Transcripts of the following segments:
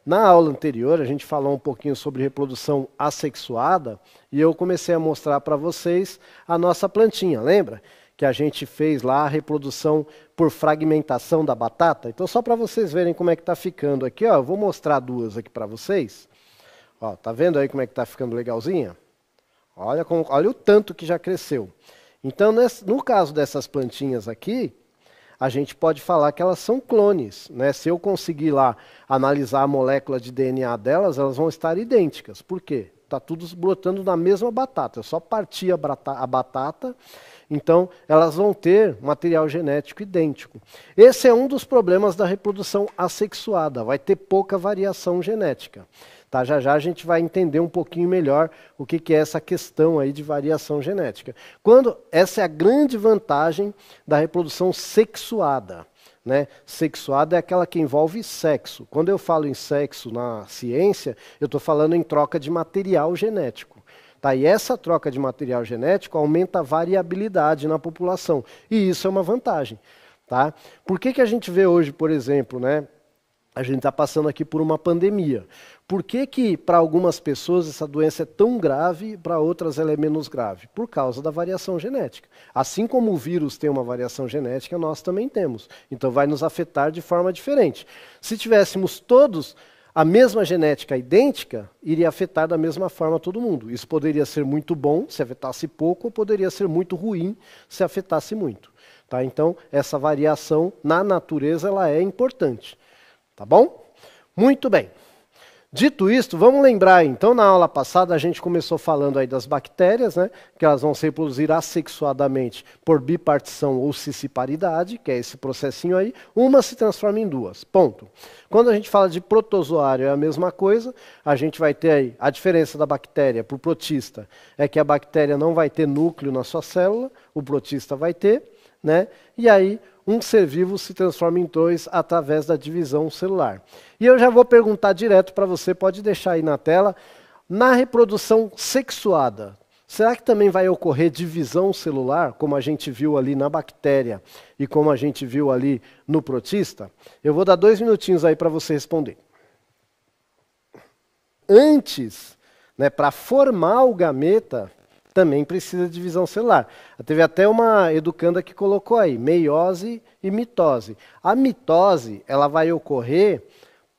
Na aula anterior, a gente falou um pouquinho sobre reprodução assexuada e eu comecei a mostrar para vocês a nossa plantinha, lembra? Que a gente fez lá a reprodução por fragmentação da batata. Então, só para vocês verem como é que está ficando aqui, ó, eu vou mostrar duas aqui para vocês. Ó, tá vendo aí como é que está ficando legalzinha? Olha o tanto que já cresceu. Então, no caso dessas plantinhas aqui, a gente pode falar que elas são clones, né? Se eu conseguir lá analisar a molécula de DNA delas, elas vão estar idênticas. Por quê? Está tudo brotando na mesma batata. Eu só parti a batata, então elas vão ter material genético idêntico. Esse é um dos problemas da reprodução assexuada, vai ter pouca variação genética. Tá, já já a gente vai entender um pouquinho melhor o que é essa questão aí de variação genética. Essa é a grande vantagem da reprodução sexuada. Né? Sexuada é aquela que envolve sexo. Quando eu falo em sexo na ciência, eu estou falando em troca de material genético. Tá? E essa troca de material genético aumenta a variabilidade na população. E isso é uma vantagem. Tá? Por que a gente vê hoje, por exemplo, né? A gente está passando aqui por uma pandemia. Por que para algumas pessoas essa doença é tão grave e para outras ela é menos grave? Por causa da variação genética. Assim como o vírus tem uma variação genética, nós também temos. Então vai nos afetar de forma diferente. Se tivéssemos todos a mesma genética idêntica, iria afetar da mesma forma todo mundo. Isso poderia ser muito bom se afetasse pouco, ou poderia ser muito ruim se afetasse muito. Tá? Então essa variação na natureza ela é importante. Tá bom? Muito bem. Dito isto, vamos lembrar, então, na aula passada a gente começou falando aí das bactérias, né, que elas vão se reproduzir assexuadamente por bipartição ou cisparidade, que é esse processinho aí, uma se transforma em duas, ponto. Quando a gente fala de protozoário é a mesma coisa, a gente vai ter aí a diferença da bactéria para o protista, é que a bactéria não vai ter núcleo na sua célula, o protista vai ter, né, e aí um ser vivo se transforma em dois através da divisão celular. E eu já vou perguntar direto para você, pode deixar aí na tela, na reprodução sexuada, será que também vai ocorrer divisão celular, como a gente viu ali na bactéria e como a gente viu ali no protista? Eu vou dar 2 minutinhos aí para você responder. Antes, né, para formar o gameta, também precisa de divisão celular. Teve até uma educanda que colocou aí, meiose e mitose. A mitose, ela vai ocorrer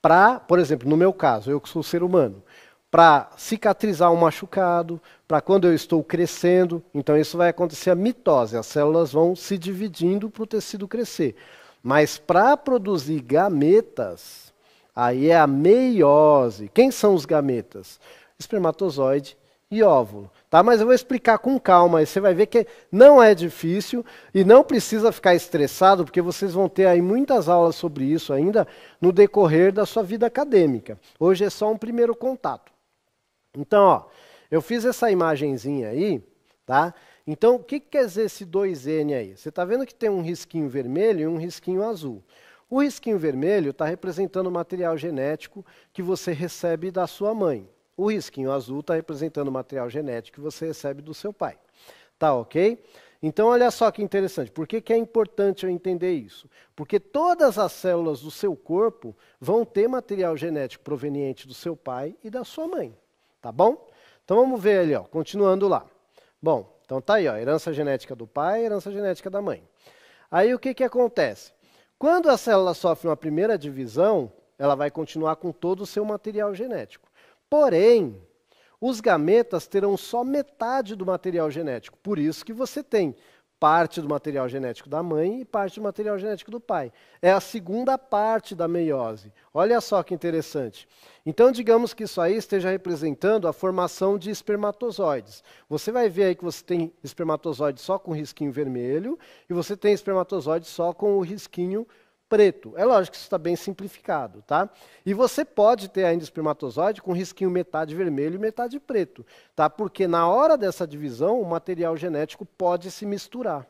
para, por exemplo, no meu caso, eu que sou ser humano, para cicatrizar um machucado, para quando eu estou crescendo, então isso vai acontecer a mitose, as células vão se dividindo para o tecido crescer. Mas para produzir gametas, aí é a meiose. Quem são os gametas? Espermatozoide e óvulo. Tá? Mas eu vou explicar com calma, aí você vai ver que não é difícil e não precisa ficar estressado, porque vocês vão ter aí muitas aulas sobre isso ainda no decorrer da sua vida acadêmica. Hoje é só um primeiro contato. Então, ó, eu fiz essa imagenzinha aí, tá? Então, o que quer dizer esse 2N aí? Você está vendo que tem um risquinho vermelho e um risquinho azul. O risquinho vermelho está representando o material genético que você recebe da sua mãe. O risquinho azul está representando o material genético que você recebe do seu pai. Tá ok? Então, olha só que interessante. Por que é importante eu entender isso? Porque todas as células do seu corpo vão ter material genético proveniente do seu pai e da sua mãe. Tá bom? Então, vamos ver ali, ó, continuando lá. Bom, então tá aí, ó, herança genética do pai, herança genética da mãe. Aí, o que acontece? Quando a célula sofre uma primeira divisão, ela vai continuar com todo o seu material genético. Porém, os gametas terão só metade do material genético. Por isso que você tem parte do material genético da mãe e parte do material genético do pai. É a segunda parte da meiose. Olha só que interessante. Então, digamos que isso aí esteja representando a formação de espermatozoides. Você vai ver aí que você tem espermatozoide só com risquinho vermelho e você tem espermatozoide só com o risquinho preto. É lógico que isso está bem simplificado, tá? E você pode ter ainda espermatozoide com risquinho metade vermelho e metade preto, tá? Porque na hora dessa divisão, o material genético pode se misturar.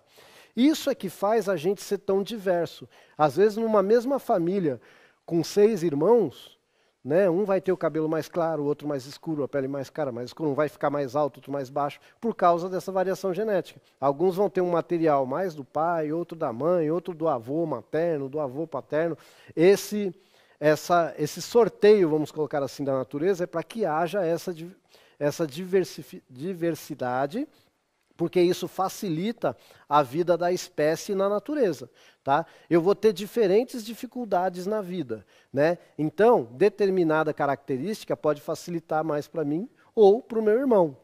Isso é que faz a gente ser tão diverso. Às vezes, numa mesma família, com 6 irmãos, né, um vai ter o cabelo mais claro, o outro mais escuro, a pele mais clara, mais escura, um vai ficar mais alto, outro mais baixo, por causa dessa variação genética. Alguns vão ter um material mais do pai, outro da mãe, outro do avô materno, do avô paterno. esse sorteio, vamos colocar assim, da natureza, é para que haja essa diversidade, porque isso facilita a vida da espécie na natureza, tá? Eu vou ter diferentes dificuldades na vida, né? Então, determinada característica pode facilitar mais para mim ou para o meu irmão.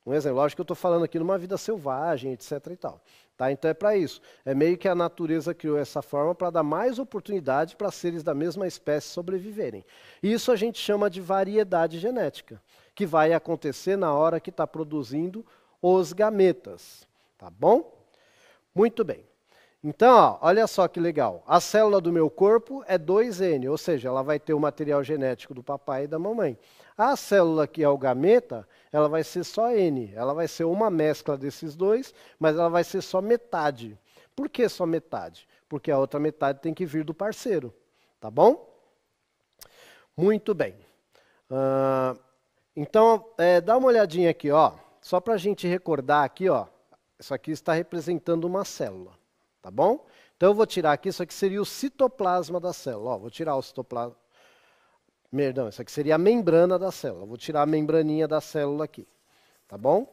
Um exemplo, lógico que eu estou falando aqui numa vida selvagem, etc. e tal. Tá? Então é para isso. É meio que a natureza criou essa forma para dar mais oportunidade para seres da mesma espécie sobreviverem. E isso a gente chama de variedade genética, que vai acontecer na hora que está produzindo os gametas. Tá bom? Muito bem. Então, ó, olha só que legal. A célula do meu corpo é 2N, ou seja, ela vai ter o material genético do papai e da mamãe. A célula que é o gameta, ela vai ser só N. Ela vai ser uma mescla desses dois, mas ela vai ser só metade. Por que só metade? Porque a outra metade tem que vir do parceiro. Tá bom? Muito bem. Então, dá uma olhadinha aqui, ó. Só para a gente recordar aqui, ó. Isso aqui está representando uma célula. Tá bom? Então eu vou tirar aqui, isso aqui seria o citoplasma da célula. Ó, vou tirar o citoplasma. Perdão, isso aqui seria a membrana da célula. Vou tirar a membraninha da célula aqui. Tá bom?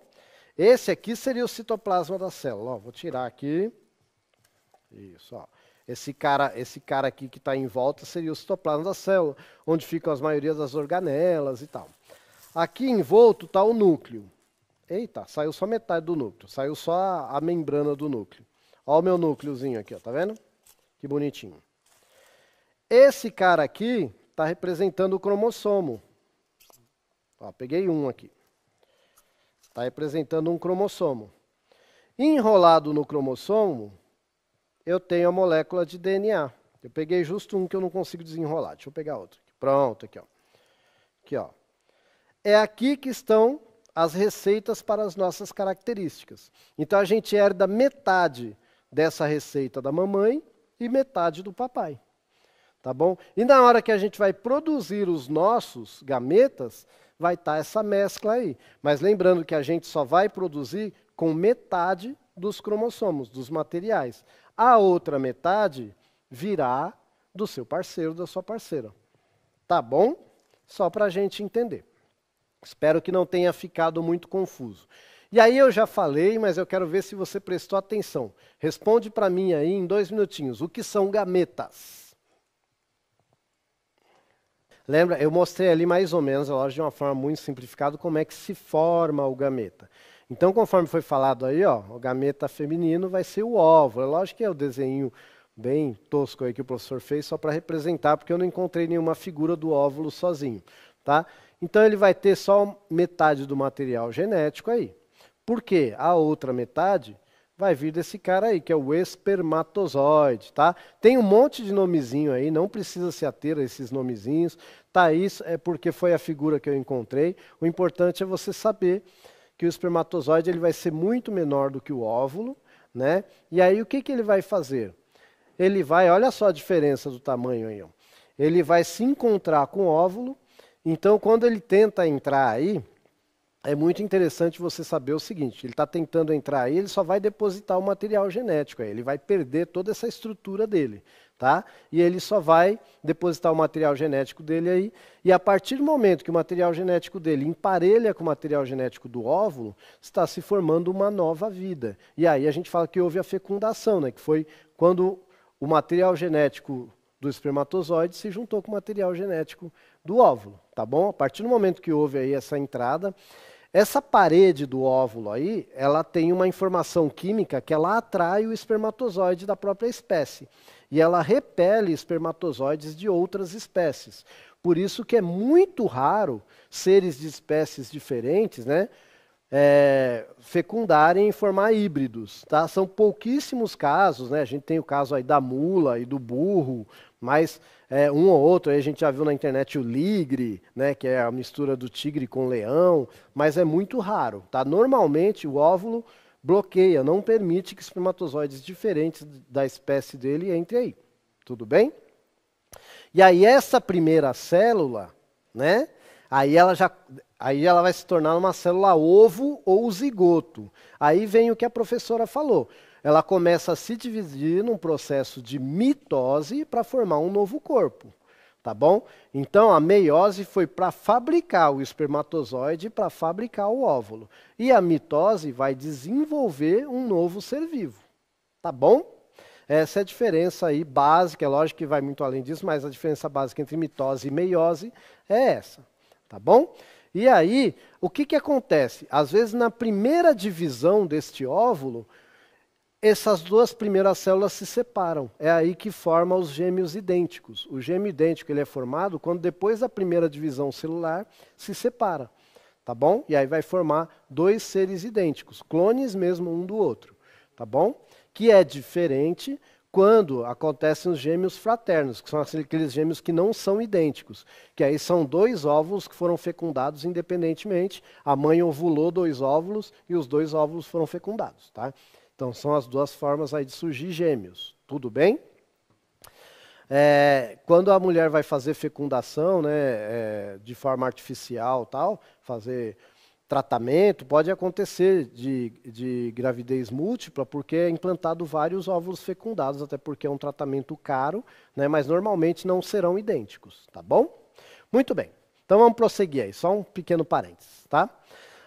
Esse aqui seria o citoplasma da célula. Ó, vou tirar aqui. Isso, ó. Esse cara aqui que está em volta seria o citoplasma da célula, onde ficam as maioria das organelas e tal. Aqui envolto está o núcleo. Eita, saiu só metade do núcleo. Saiu só a membrana do núcleo. Olha o meu núcleozinho aqui, ó, tá vendo? Que bonitinho. Esse cara aqui está representando o cromossomo. Ó, peguei um aqui. Está representando um cromossomo. Enrolado no cromossomo, eu tenho a molécula de DNA. Eu peguei justo um que eu não consigo desenrolar. Deixa eu pegar outro. Pronto, aqui, ó. Aqui, ó. É aqui que estão as receitas para as nossas características. Então a gente herda metade dessa receita da mamãe e metade do papai. Tá bom? E na hora que a gente vai produzir os nossos gametas, vai estar essa mescla aí. Mas lembrando que a gente só vai produzir com metade dos cromossomos, dos materiais. A outra metade virá do seu parceiro, da sua parceira. Tá bom? Só para a gente entender. Espero que não tenha ficado muito confuso. E aí eu já falei, mas eu quero ver se você prestou atenção. Responde para mim aí em 2 minutinhos. O que são gametas? Lembra? Eu mostrei ali mais ou menos, lógico, de uma forma muito simplificada, como é que se forma o gameta. Então, conforme foi falado aí, ó, o gameta feminino vai ser o óvulo. É lógico que é o desenho bem tosco aí que o professor fez só para representar, porque eu não encontrei nenhuma figura do óvulo sozinho. Tá? Então, ele vai ter só metade do material genético aí. Por quê? A outra metade vai vir desse cara aí, que é o espermatozoide, tá? Tem um monte de nomezinho aí, não precisa se ater a esses nomezinhos. Tá, isso é porque foi a figura que eu encontrei. O importante é você saber que o espermatozoide ele vai ser muito menor do que o óvulo, né? E aí o que ele vai fazer? Ele vai, olha só a diferença do tamanho aí, ó. Ele vai se encontrar com o óvulo. Então, quando ele tenta entrar aí, é muito interessante você saber o seguinte, ele está tentando entrar aí, ele só vai depositar o material genético aí, ele vai perder toda essa estrutura dele, tá? E ele só vai depositar o material genético dele aí, e a partir do momento que o material genético dele emparelha com o material genético do óvulo, está se formando uma nova vida. E aí a gente fala que houve a fecundação, né? Que foi quando o material genético do espermatozoide se juntou com o material genético do óvulo, tá bom? A partir do momento que houve aí essa entrada, essa parede do óvulo aí, ela tem uma informação química que ela atrai o espermatozoide da própria espécie. E ela repele espermatozoides de outras espécies. Por isso que é muito raro seres de espécies diferentes, né, fecundarem e formar híbridos. Tá? São pouquíssimos casos, né? A gente tem o caso aí da mula e do burro, mas um ou outro, aí a gente já viu na internet o ligre, né, que é a mistura do tigre com leão, mas é muito raro. Tá? Normalmente o óvulo bloqueia, não permite que espermatozoides diferentes da espécie dele entrem aí. Tudo bem? E aí essa primeira célula, né, aí ela vai se tornar uma célula ovo ou zigoto. Aí vem o que a professora falou. Ela começa a se dividir num processo de mitose para formar um novo corpo. Tá bom? Então, a meiose foi para fabricar o espermatozoide, para fabricar o óvulo. E a mitose vai desenvolver um novo ser vivo. Tá bom? Essa é a diferença aí básica, é lógico que vai muito além disso, mas a diferença básica entre mitose e meiose é essa. Tá bom? E aí, o que que acontece? Às vezes, na primeira divisão deste óvulo, essas duas primeiras células se separam. É aí que forma os gêmeos idênticos. O gêmeo idêntico ele é formado quando depois da primeira divisão celular se separa. Tá bom? E aí vai formar dois seres idênticos, clones mesmo um do outro. Tá bom? Que é diferente quando acontecem os gêmeos fraternos, que são aqueles gêmeos que não são idênticos, que aí são dois óvulos que foram fecundados independentemente, a mãe ovulou dois óvulos e os dois óvulos foram fecundados, tá? Então são as duas formas aí de surgir gêmeos, tudo bem? Quando a mulher vai fazer fecundação, né, de forma artificial, tal, fazer tratamento, pode acontecer de gravidez múltipla, porque é implantado vários óvulos fecundados, até porque é um tratamento caro, né, mas normalmente não serão idênticos, tá bom? Muito bem, então vamos prosseguir aí, só um pequeno parênteses, tá?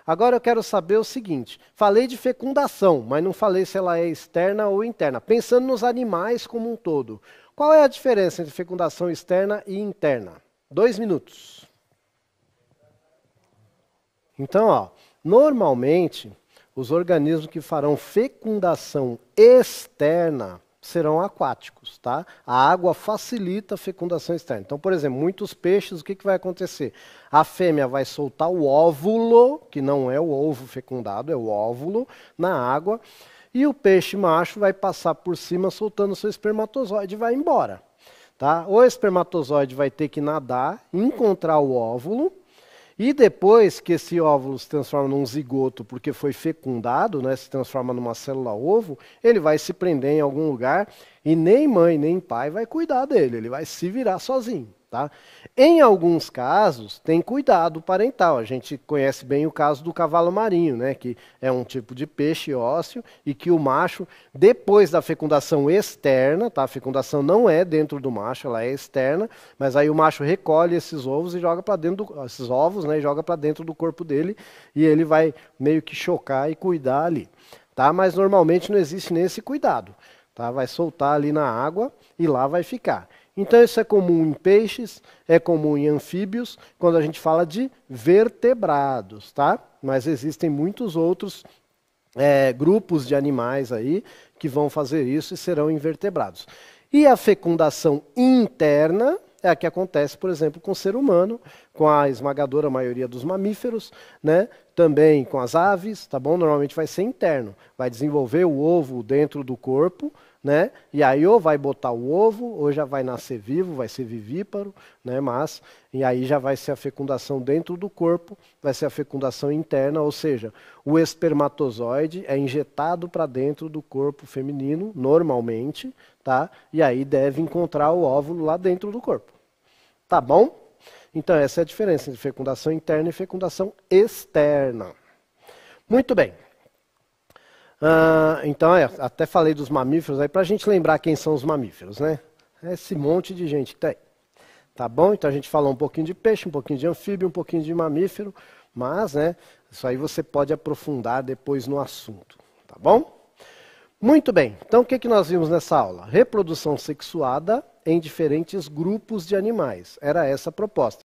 Agora eu quero saber o seguinte, falei de fecundação, mas não falei se ela é externa ou interna, pensando nos animais como um todo. Qual é a diferença entre fecundação externa e interna? 2 minutos. Então, ó, normalmente, os organismos que farão fecundação externa serão aquáticos, tá? A água facilita a fecundação externa. Então, por exemplo, muitos peixes, o que vai acontecer? A fêmea vai soltar o óvulo, que não é o ovo fecundado, é o óvulo, na água, e o peixe macho vai passar por cima soltando seu espermatozoide e vai embora. Tá? O espermatozoide vai ter que nadar, encontrar o óvulo, e depois que esse óvulo se transforma num zigoto, porque foi fecundado, né, se transforma numa célula-ovo, ele vai se prender em algum lugar e nem mãe nem pai vai cuidar dele, ele vai se virar sozinho. Tá? Em alguns casos, tem cuidado parental. A gente conhece bem o caso do cavalo marinho, né, que é um tipo de peixe ósseo e que o macho, depois da fecundação externa, tá? A fecundação não é dentro do macho, ela é externa, mas aí o macho recolhe esses ovos e joga para dentro esses ovos, né, e joga para dentro do corpo dele e ele vai meio que chocar e cuidar ali, tá? Mas normalmente não existe nem esse cuidado, tá? Vai soltar ali na água e lá vai ficar. Então isso é comum em peixes, é comum em anfíbios, quando a gente fala de vertebrados, tá? Mas existem muitos outros grupos de animais aí que vão fazer isso e serão invertebrados. E a fecundação interna é a que acontece, por exemplo, com o ser humano, com a esmagadora maioria dos mamíferos, né? Também com as aves, tá bom? Normalmente vai ser interno, vai desenvolver o ovo dentro do corpo, né? E aí ou vai botar o ovo, ou já vai nascer vivo, vai ser vivíparo, né? Mas, e aí já vai ser a fecundação dentro do corpo, vai ser a fecundação interna, ou seja, o espermatozoide é injetado para dentro do corpo feminino, normalmente, tá? E aí deve encontrar o óvulo lá dentro do corpo. Tá bom? Então essa é a diferença entre fecundação interna e fecundação externa. Muito bem. Então, até falei dos mamíferos aí, para a gente lembrar quem são os mamíferos, né? Esse monte de gente que tem. Tá bom? Então a gente falou um pouquinho de peixe, um pouquinho de anfíbio, um pouquinho de mamífero, mas, né, isso aí você pode aprofundar depois no assunto, tá bom? Muito bem, então o que nós vimos nessa aula? Reprodução sexuada em diferentes grupos de animais. Era essa a proposta.